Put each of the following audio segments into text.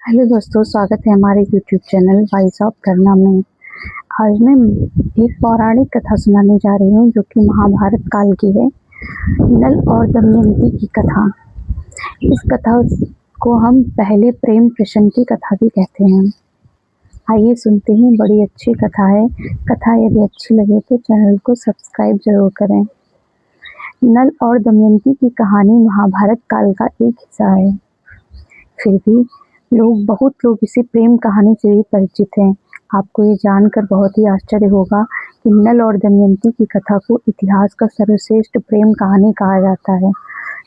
Hello दोस्तों, स्वागत है हमारे यूट्यूब चैनल वॉइस ऑफ करना में। आज मैं एक पौराणिक कथा सुनाने जा रही हूँ जो कि महाभारत काल की है। नल और दमयंती की कथा। इस कथा को हम पहले प्रेम प्रश्न की कथा भी कहते हैं। आइए सुनते हैं, बड़ी अच्छी कथा है। कथा यदि अच्छी लगे तो चैनल को सब्सक्राइब जरूर करें। नल और दमयंती की कहानी महाभारत काल का एक हिस्सा है। फिर भी बहुत लोग इसे प्रेम कहानी से भी परिचित हैं। आपको ये जानकर बहुत ही आश्चर्य होगा कि नल और दमयंती की कथा को इतिहास का सर्वश्रेष्ठ प्रेम कहानी कहा जाता है।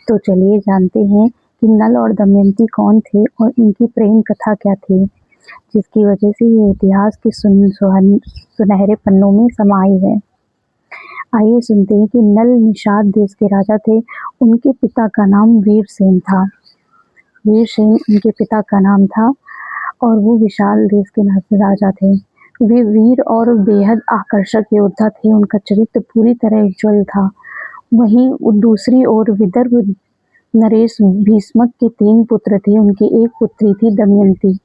तो चलिए जानते हैं कि नल और दमयंती कौन थे और इनकी प्रेम कथा क्या थी, जिसकी वजह से ये इतिहास के सुनहरे पन्नों में समाई है। आइए सुनते हैं कि नल निषाद देश के राजा थे। उनके पिता का नाम वीरसेन था। वीरसेन उनके पिता का नाम था और वो विशाल देश के राजा थे। वे वीर और बेहद आकर्षक योद्धा थे। उनका चरित्र पूरी तरह उज्जवल था। वहीं दूसरी ओर विदर्भ नरेश भीष्मक के 3 पुत्र थे। उनकी एक पुत्री थी दमयंती।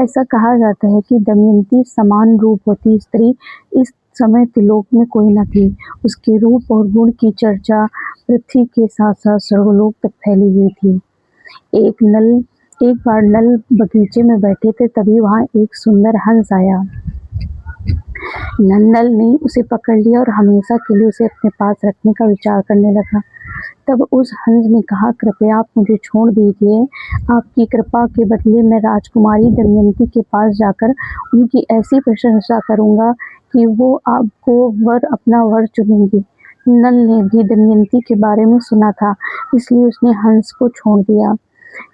ऐसा कहा जाता है कि दमयंती समान रूपवती स्त्री इस समय त्रिलोक में कोई न थी। उसके रूप और गुण की चर्चा पृथ्वी के साथ साथ स्वर्गलोक तक फैली हुई थी। एक बार नल बगीचे में बैठे थे, तभी वहां एक सुंदर हंस आया। नल ने उसे पकड़ लिया और हमेशा के लिए उसे अपने पास रखने का विचार करने लगा। तब उस हंस ने कहा, कृपया आप मुझे छोड़ दीजिए। आपकी कृपा के बदले मैं राजकुमारी दमयंती के पास जाकर उनकी ऐसी प्रशंसा करूंगा कि वो आपको अपना वर चुनेंगी। नल ने भी दमयंती के बारे में सुना था, इसलिए उसने हंस को छोड़ दिया।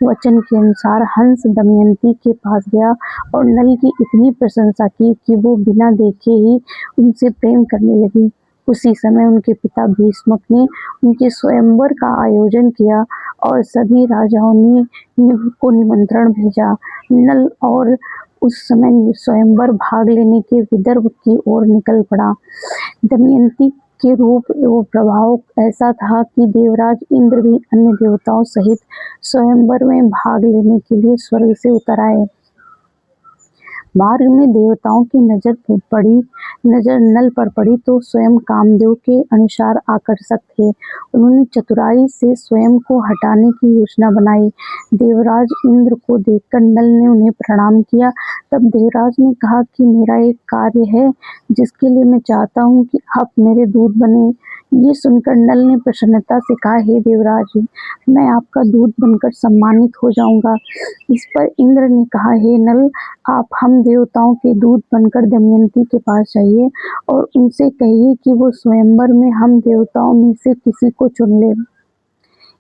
वचन के अनुसार हंस दमयंती के पास गया और नल की इतनी प्रशंसा की कि वो बिना देखे ही उनसे प्रेम करने लगी। उसी समय उनके पिता भीष्मक ने उनके स्वयंवर का आयोजन किया और सभी राजाओं ने को निमंत्रण भेजा। नल और उस समय स्वयंवर भाग लेने के विदर्भ की ओर निकल पड़ा। दमयंती के रूप एवं प्रभाव ऐसा था कि देवराज इंद्र भी अन्य देवताओं सहित स्वयंवर में भाग लेने के लिए स्वर्ग से उतर आए। मार्ग में देवताओं की नजर नल पर पड़ी तो स्वयं कामदेव के अनुसार आकर्षक थे। उन्होंने चतुराई से स्वयं को हटाने की योजना बनाई। देवराज इंद्र को देखकर नल ने उन्हें प्रणाम किया। तब देवराज ने कहा कि मेरा एक कार्य है जिसके लिए मैं चाहता हूँ कि आप मेरे दूत बने। ये सुनकर नल ने प्रसन्नता से कहा, हे देवराज जी, मैं आपका दूत बनकर सम्मानित हो जाऊंगा। इस पर इंद्र ने कहा, हे नल, आप हम देवताओं के दूत बनकर दमयंती के पास जाइए और उनसे कहिए कि वो स्वयंवर में हम देवताओं में से किसी को चुन ले।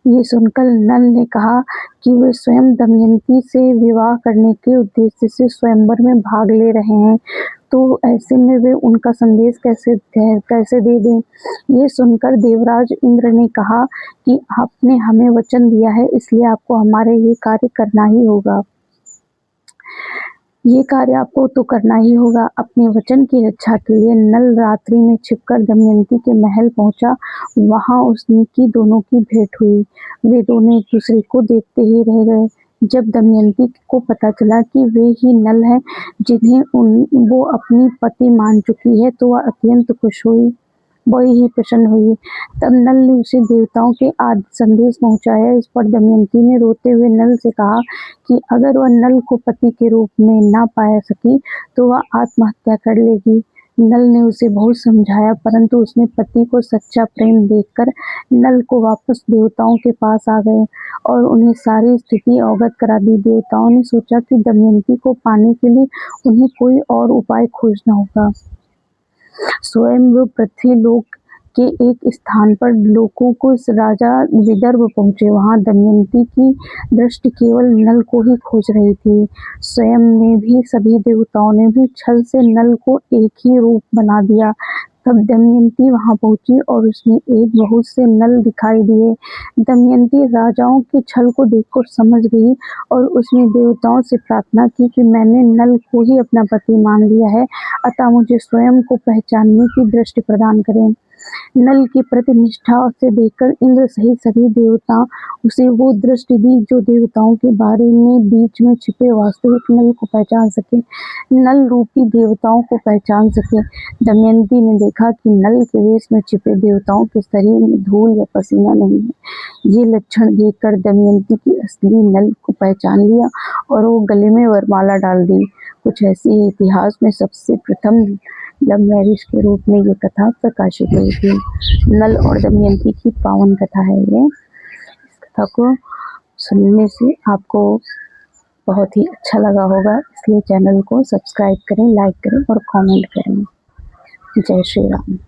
ये सुनकर नल ने कहा कि वे स्वयं दमयंती से विवाह करने के उद्देश्य से स्वयंवर में भाग ले रहे हैं, तो ऐसे में वे उनका संदेश कैसे दे दें। ये सुनकर देवराज इंद्र ने कहा कि आपने हमें वचन दिया है, इसलिए आपको हमारे ये कार्य करना ही होगा। ये कार्य आपको तो करना ही होगा। अपने वचन की रक्षा के लिए नल रात्रि में छिपकर दमयंती के महल पहुंचा। वहां उसकी दोनों की भेंट हुई। वे दोनों एक दूसरे को देखते ही रह गए। जब दमयंती को पता चला कि वे ही नल हैं जिन्हें वो अपनी पति मान चुकी है, तो वह अत्यंत खुश हुई, बड़ी ही प्रसन्न हुई। तब नल ने उसे देवताओं के आदि संदेश पहुंचाया। इस पर दमयंती ने रोते हुए नल से कहा कि अगर वह नल को पति के रूप में ना पा सकी तो वह आत्महत्या कर लेगी। नल ने उसे बहुत समझाया, परंतु उसने पति को सच्चा प्रेम देखकर नल को वापस देवताओं के पास आ गए और उन्हें सारी स्थिति अवगत करा दी। देवताओं ने सोचा कि दमयंती को पाने के लिए उन्हें कोई और उपाय खोजना होगा। स्वयं वो पृथ्वी लोक के एक स्थान पर लोगों को राजा विदर्भ पहुंचे। वहां दमयंती की दृष्टि केवल नल को ही खोज रही थी। स्वयं में भी सभी देवताओं ने भी छल से नल को एक ही रूप बना दिया। तब दमयंती वहां पहुंची और उसने एक बहुत से नल दिखाई दिए। दमयंती राजाओं के छल को देखकर समझ गई और उसने देवताओं से प्रार्थना की कि मैंने नल को ही अपना पति मान लिया है, अतः मुझे स्वयं को पहचानने की दृष्टि प्रदान करें। नल की प्रति निष्ठा से देखकर इंद्र सहित सभी देवता उसे वो दृष्टि दी जो देवताओं के बारे में बीच में छिपे वास्तविक नल को पहचान सके, नल रूपी देवताओं को पहचान सके। दमयंती ने देखा कि नल के वेश में छिपे देवताओं के शरीर में धूल या पसीना नहीं है। ये लक्षण देखकर दमयंती की असली नल को पहचान लिया और वो गले में वरमाला डाल दी। कुछ ऐसे ही इतिहास में सबसे प्रथम लव मैरिज के रूप में ये कथा प्रकाशित हुई थी। नल और दमयंती की पावन कथा है ये। इस कथा को सुनने से आपको बहुत ही अच्छा लगा होगा, इसलिए चैनल को सब्सक्राइब करें, लाइक करें और कमेंट करें। जय श्री राम।